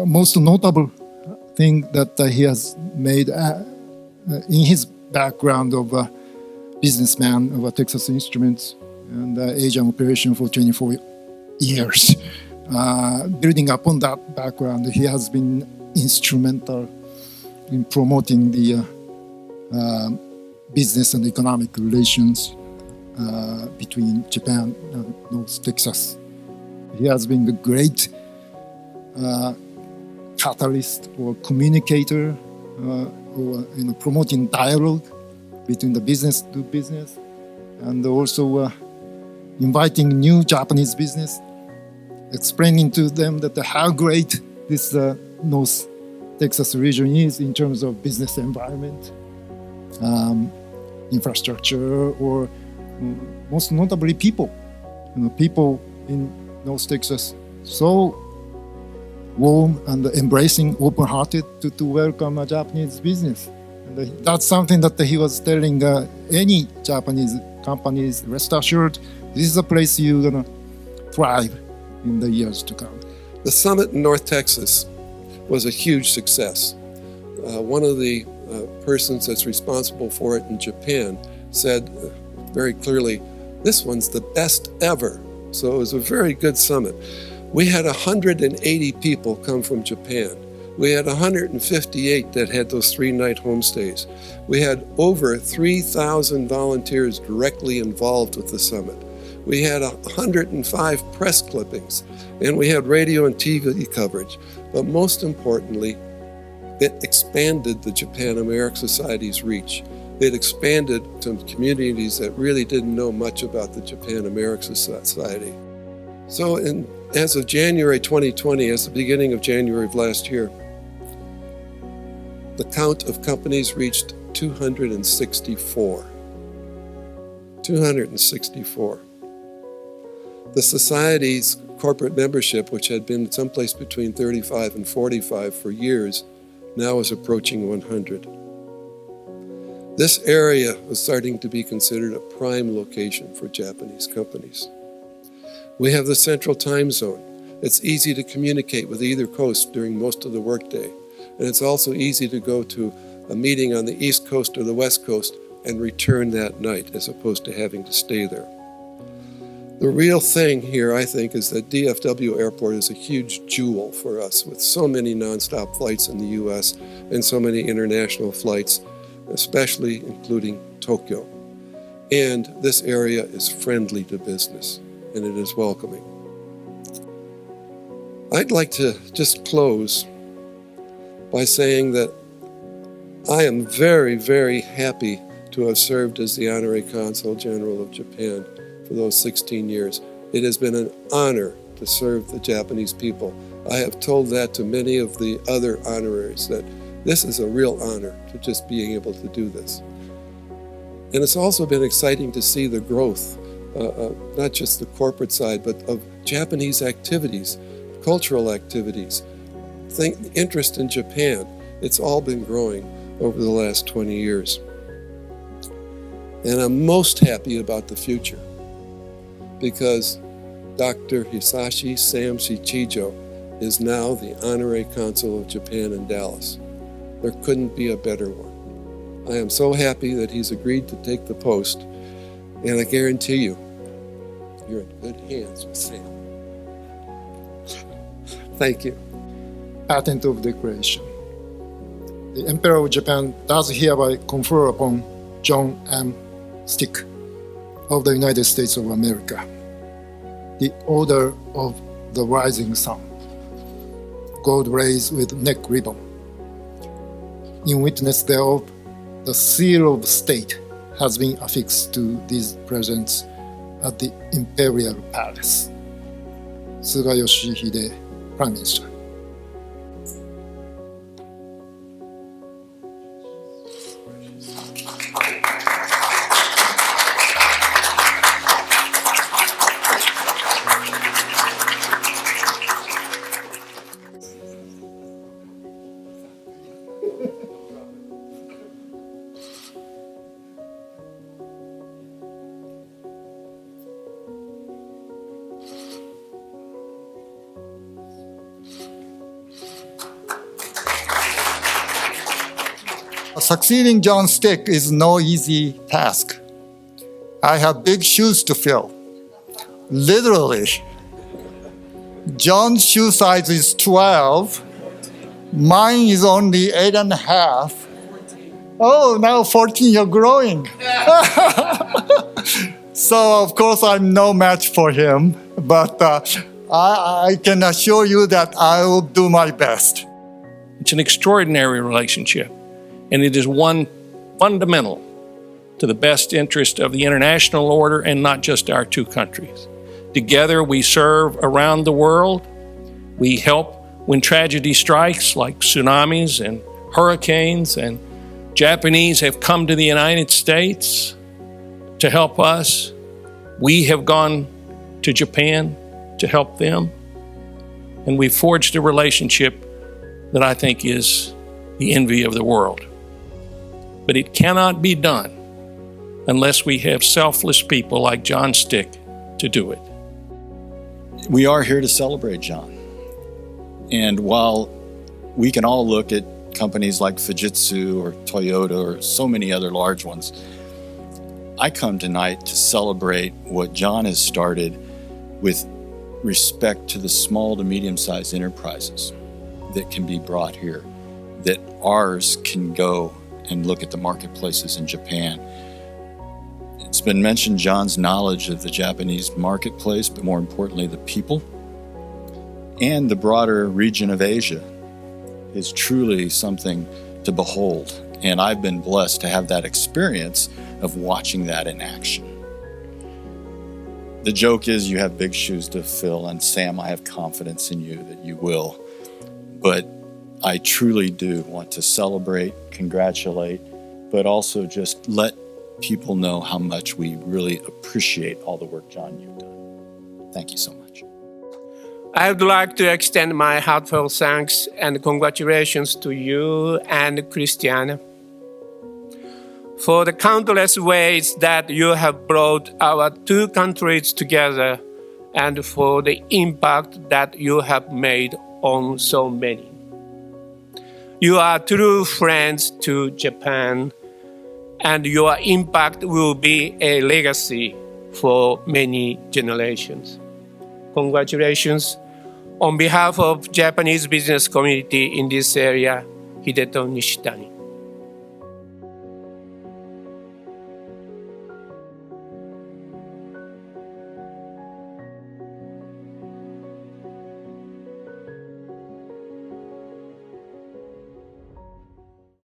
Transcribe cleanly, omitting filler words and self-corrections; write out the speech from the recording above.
most notable thing that he has made in his background of a businessman of a Texas Instruments and Asian operation for 24 years. Building upon that background, he has been instrumental in promoting the business and economic relations between Japan and North Texas. He has been a great catalyst or communicator or promoting dialogue between the business to business, and also inviting new Japanese business, explaining to them that how great this North Texas region is in terms of business environment, infrastructure, or most notably people. People in North Texas so warm and embracing, open-hearted to welcome a Japanese business. And that's something that he was telling any Japanese companies, rest assured, this is a place you're going to thrive in the years to come. The summit in North Texas was a huge success. One of the persons that's responsible for it in Japan said very clearly, this one's the best ever. So it was a very good summit. We had 180 people come from Japan. We had 158 that had those 3-night homestays. We had over 3,000 volunteers directly involved with the summit. We had 105 press clippings, and we had radio and TV coverage. But most importantly, it expanded the Japan-America Society's reach. It expanded to communities that really didn't know much about the Japan-America Society. So as of January 2020, as the beginning of January of last year, the count of companies reached 264. 264. The Society's corporate membership, which had been someplace between 35 and 45 for years, now is approaching 100. This area was starting to be considered a prime location for Japanese companies. We have the Central Time Zone. It's easy to communicate with either coast during most of the workday. And it's also easy to go to a meeting on the East Coast or the West Coast and return that night as opposed to having to stay there. The real thing here, I think, is that DFW Airport is a huge jewel for us with so many nonstop flights in the U.S. and so many international flights, especially including Tokyo. And this area is friendly to business, and it is welcoming. I'd like to just close by saying that I am very, very happy to have served as the Honorary Consul-General of Japan for those 16 years. It has been an honor to serve the Japanese people. I have told that to many of the other honoraries, that this is a real honor to just being able to do this. And it's also been exciting to see the growth, not just the corporate side, but of Japanese activities, cultural activities, interest in Japan. It's all been growing over the last 20 years. And I'm most happy about the future because Dr. Hisashi Sam Shichijo is now the Honorary Consul of Japan in Dallas. There couldn't be a better one. I am so happy that he's agreed to take the post, and I guarantee you, you're in good hands with Sam. Thank you. Patent of Declaration. The Emperor of Japan does hereby confer upon John M. Stich of the United States of America the Order of the Rising Sun, gold raised with neck ribbon. In witness thereof, the seal of state has been affixed to these presents at the Imperial Palace. Suga Yoshihide, Prime Minister. Succeeding John Stich is no easy task. I have big shoes to fill. Literally. John's shoe size is 12. Mine is only 8.5. Oh, now 14, you're growing. So, of course, I'm no match for him, but I can assure you that I will do my best. It's an extraordinary relationship, and it is one fundamental to the best interest of the international order and not just our two countries. Together, we serve around the world. We help when tragedy strikes, like tsunamis and hurricanes, and Japanese have come to the United States to help us. We have gone to Japan to help them. And we've forged a relationship that I think is the envy of the world. But it cannot be done unless we have selfless people like John Stich to do it. We are here to celebrate John. And while we can all look at companies like Fujitsu or Toyota or so many other large ones, I come tonight to celebrate what John has started with respect to the small to medium-sized enterprises that can be brought here, that ours can go and look at the marketplaces in Japan. It's been mentioned John's knowledge of the Japanese marketplace, but more importantly, the people and the broader region of Asia is truly something to behold. And I've been blessed to have that experience of watching that in action. The joke is you have big shoes to fill, and Sam, I have confidence in you that you will. But I truly do want to celebrate, congratulate, but also just let people know how much we really appreciate all the work, John, you've done. Thank you so much. I would like to extend my heartfelt thanks and congratulations to you and Christiana for the countless ways that you have brought our two countries together and for the impact that you have made on so many. You are true friends to Japan, and your impact will be a legacy for many generations. Congratulations. On behalf of Japanese business community in this area, Hideto Nishitani.